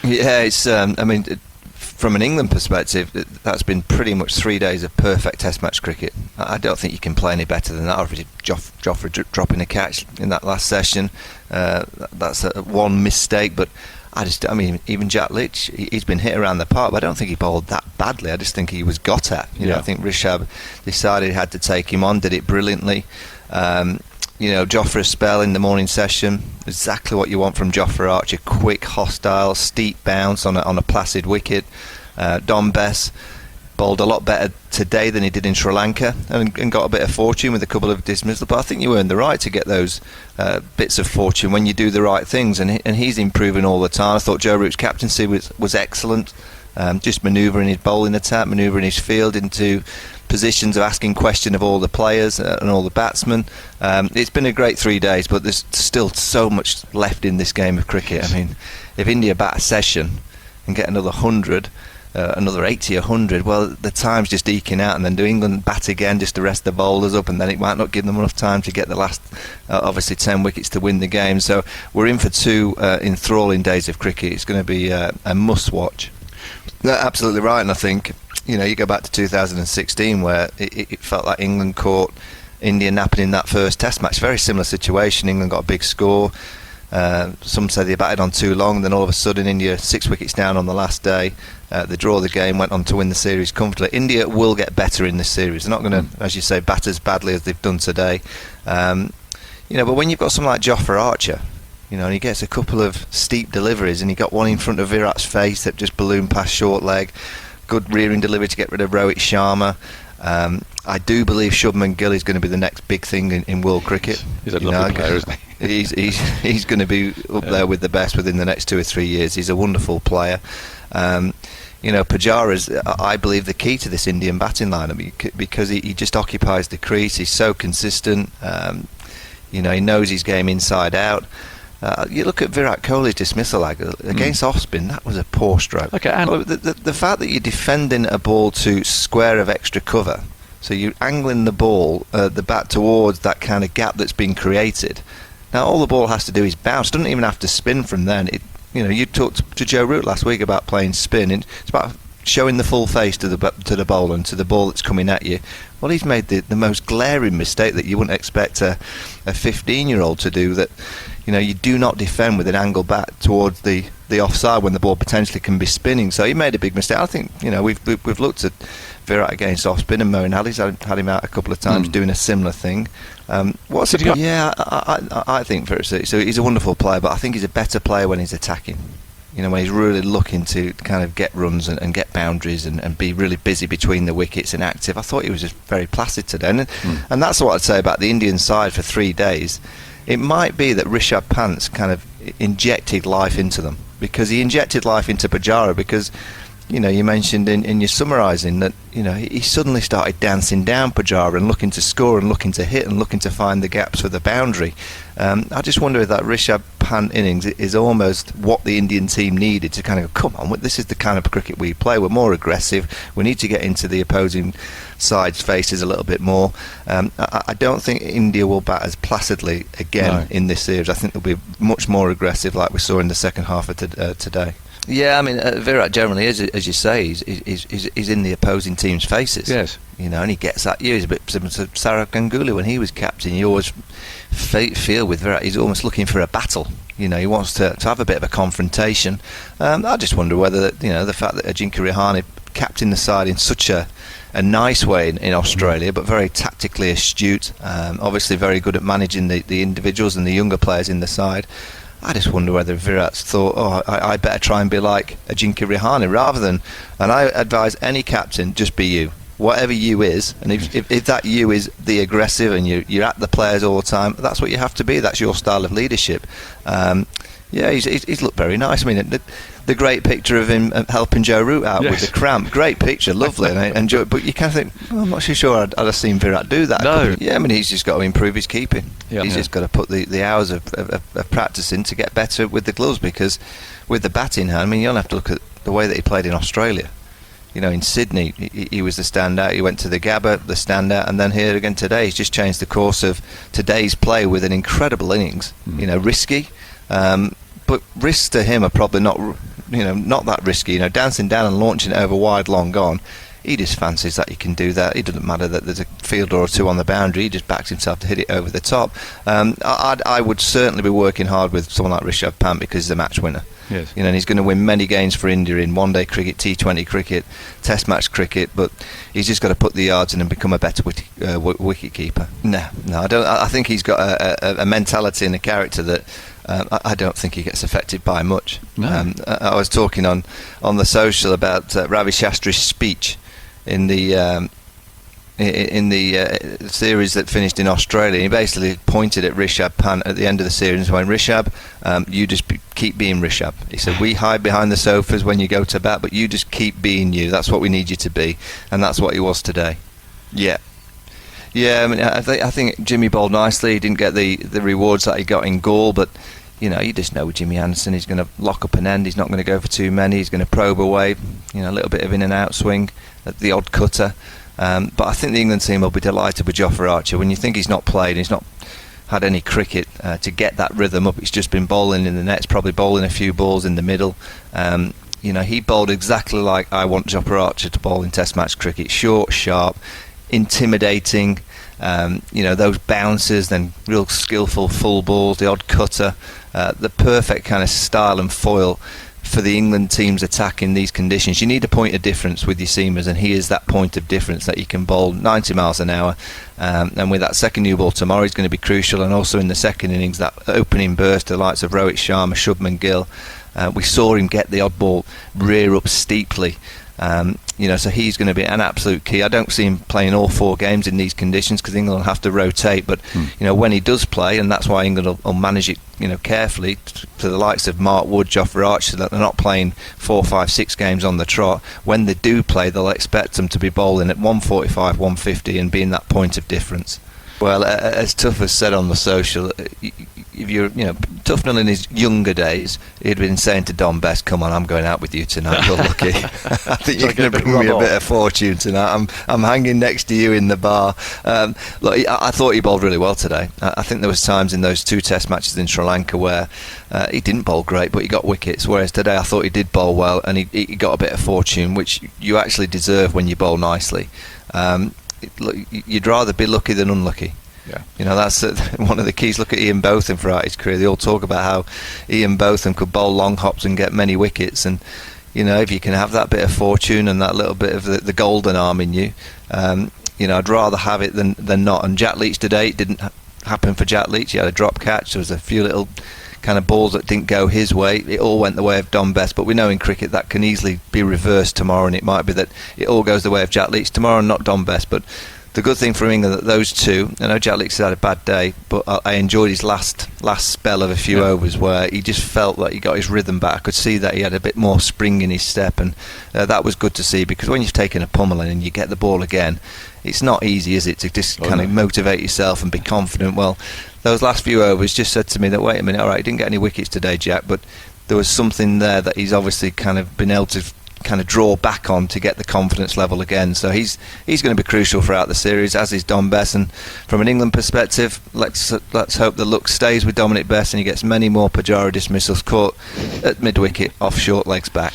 Yeah, it's. I mean, from an England perspective, that's been pretty much 3 days of perfect Test match cricket. I don't think you can play any better than that. Obviously, Joffrey dropping a catch in that last session, that's one mistake. But I mean, even Jack Leach, he's been hit around the park, but I don't think he bowled that badly. I just think he was got at. You know, I think Rishabh decided he had to take him on, did it brilliantly. Joffrey's spell in the morning session, exactly what you want from Jofra Archer. Quick, hostile, steep bounce on a placid wicket. Don Bess bowled a lot better today than he did in Sri Lanka, and got a bit of fortune with a couple of dismissals. But I think you earn the right to get those bits of fortune when you do the right things, and he's improving all the time. I thought Joe Root's captaincy was excellent. Just manoeuvring his bowling attack, manoeuvring his field into positions of asking question of all the players and all the batsmen. It's been a great 3 days, but there's still so much left in this game of cricket. I mean, if India bat a session and get another 100, another 80, 100, well, the time's just eking out, and then do England bat again just to rest the bowlers up, and then it might not give them enough time to get the last, obviously, 10 wickets to win the game. So we're in for two enthralling days of cricket. It's going to be a must-watch. No, absolutely right, and I think you go back to 2016 where it felt like England caught India napping in that first Test match. Very similar situation. England got a big score. Some say they batted on too long. Then all of a sudden, India 6 wickets down on the last day. They draw the game, went on to win the series comfortably. India will get better in this series. They're not going to, as you say, bat as badly as they've done today. But when you've got someone like Jofra Archer, and he gets a couple of steep deliveries, and he got one in front of Virat's face that just ballooned past short leg. Good rearing delivery to get rid of Rohit Sharma. I do believe Shubman Gill is going to be the next big thing in world cricket. He's a lovely player, isn't he? He's going to be up there with the best within the next 2 or 3 years. He's a wonderful player. Pujara's, I believe, the key to this Indian batting lineup because he just occupies the crease. He's so consistent. He knows his game inside out. You look at Virat Kohli's dismissal against off-spin. That was a poor stroke. Okay, and the fact that you're defending a ball to square of extra cover, so you're angling the ball, the bat towards that kind of gap that's been created. Now all the ball has to do is bounce. It doesn't even have to spin from then. You talked to Joe Root last week about playing spin. It's about showing the full face to the bowler and to the ball that's coming at you. Well, he's made the most glaring mistake that you wouldn't expect a 15-year-old to do. That you do not defend with an angle bat towards the offside when the ball potentially can be spinning. So he made a big mistake. I think we've looked at Virat against off spin, and Moeen Ali's had him out a couple of times doing a similar thing. I think so he's a wonderful player, but I think he's a better player when he's attacking. When he's really looking to kind of get runs and get boundaries and be really busy between the wickets and active. I thought he was just very placid today. And that's what I'd say about the Indian side for 3 days. It might be that Rishabh Pant's kind of injected life into them, because he injected life into Pujara, because you mentioned in your summarising that he suddenly started dancing down Pujara and looking to score and looking to hit and looking to find the gaps for the boundary. I just wonder if that Rishabh Pant innings is almost what the Indian team needed to kind of go, come on, this is the kind of cricket we play. We're more aggressive. We need to get into the opposing side's faces a little bit more. I don't think India will bat as placidly again in this series. I think they'll be much more aggressive, like we saw in the second half of today. Yeah, I mean, Virat generally is, as you say, he's in the opposing team's faces. Yes. And he gets at you. He's a bit similar to Sourav Ganguly when he was captain. You always feel with Virat, he's almost looking for a battle. He wants to have a bit of a confrontation. I just wonder whether, the fact that Ajinkya Rahane captained the side in such a nice way in Australia, but very tactically astute, obviously very good at managing the individuals and the younger players in the side. I just wonder whether Virat's thought, I better try and be like Ajinkya Rahane rather than, and I advise any captain, just be you. Whatever you is, and if that you is the aggressive and you're at the players all the time, that's what you have to be. That's your style of leadership. He's looked very nice. I mean, the great picture of him helping Joe Root out with the cramp, great picture, lovely. And I enjoy it, but you kind of think, I'm not so sure I'd have seen Virat do that. No. I mean, he's just got to improve his keeping. He's just got to put the hours of practice in to get better with the gloves, because with the batting hand, I mean, you don't have to look at the way that he played in Australia. In Sydney, he was the standout. He went to the Gabba, the standout, and then here again today, he's just changed the course of today's play with an incredible innings. Risky, but risks to him are probably not not that risky. Dancing down and launching it over wide, long gone. He just fancies that he can do that. It doesn't matter that there's a fielder or two on the boundary. He just backs himself to hit it over the top. I would certainly be working hard with someone like Rishabh Pant because he's a match winner. Yes. And he's going to win many games for India in one-day cricket, T20 cricket, Test match cricket. But he's just got to put the yards in and become a better wicket keeper. No, I don't. I think he's got a mentality and a character that. I don't think he gets affected by much. No. I was talking on the social about Ravi Shastri's speech in the series that finished in Australia. He basically pointed at Rishabh Pant at the end of the series and went, Rishabh, you just keep being Rishabh. He said, we hide behind the sofas when you go to bat, but you just keep being you. That's what we need you to be. And that's what he was today. Yeah, I think Jimmy bowled nicely. He didn't get the rewards that he got in Gaul, but you just know with Jimmy Anderson, he's going to lock up an end. He's not going to go for too many. He's going to probe away, a little bit of in and out swing, the odd cutter. But I think the England team will be delighted with Jofra Archer. When you think he's not played, he's not had any cricket to get that rhythm up. He's just been bowling in the nets, probably bowling a few balls in the middle. He bowled exactly like I want Jofra Archer to bowl in Test match cricket. Short, sharp, intimidating. Those bounces, then real skillful full balls, the odd cutter, the perfect kind of style and foil for the England team's attack in these conditions. You need a point of difference with your seamers, and he is that point of difference that he can bowl 90 miles an hour. And with that second new ball tomorrow, he's going to be crucial. And also in the second innings, that opening burst, the likes of Rohit Sharma, Shubman Gill, we saw him get the odd ball rear up steeply. So he's going to be an absolute key. I don't see him playing all 4 games in these conditions because England will have to rotate. But when he does play, and that's why England will manage it, carefully to the likes of Mark Wood, Jofra Archer, that they're not playing 4, 5, 6 games on the trot. When they do play, they'll expect them to be bowling at 145, 150, and being that point of difference. Well, as Tough has said on the social, if you're, Tufnell in his younger days, he'd been saying to Don Best, "Come on, I'm going out with you tonight. You're lucky. I think you're going to bring me a bit of fortune tonight. I'm hanging next to you in the bar." Look, I thought he bowled really well today. I think there was times in those 2 Test matches in Sri Lanka where he didn't bowl great, but he got wickets. Whereas today, I thought he did bowl well, and he got a bit of fortune, which you actually deserve when you bowl nicely. You'd rather be lucky than unlucky. Yeah. That's one of the keys. Look at Ian Botham throughout his career. They all talk about how Ian Botham could bowl long hops and get many wickets. And, if you can have that bit of fortune and that little bit of the golden arm in you, I'd rather have it than not. And Jack Leach today, it didn't happen for Jack Leach. He had a drop catch. There was a few little kind of balls that didn't go his way. It all went the way of Don Best. But we know in cricket that can easily be reversed tomorrow, and it might be that it all goes the way of Jack Leach tomorrow and not Don Best. But the good thing for England that those two, I know Jack Leach had a bad day, but I enjoyed his last spell of a few overs where he just felt like he got his rhythm back. I could see that he had a bit more spring in his step, and that was good to see, because when you've taken a pummeling and you get the ball again, it's not easy, is it, to just kind of motivate yourself and be confident. Well, those last few overs just said to me that, wait a minute, all right, he didn't get any wickets today, Jack, but there was something there that he's obviously kind of been able to kind of draw back on to get the confidence level again. So he's going to be crucial throughout the series, as is Dom Bess. And from an England perspective, let's hope the luck stays with Dominic Bess and he gets many more Pujara dismissals caught at mid wicket off short legs back.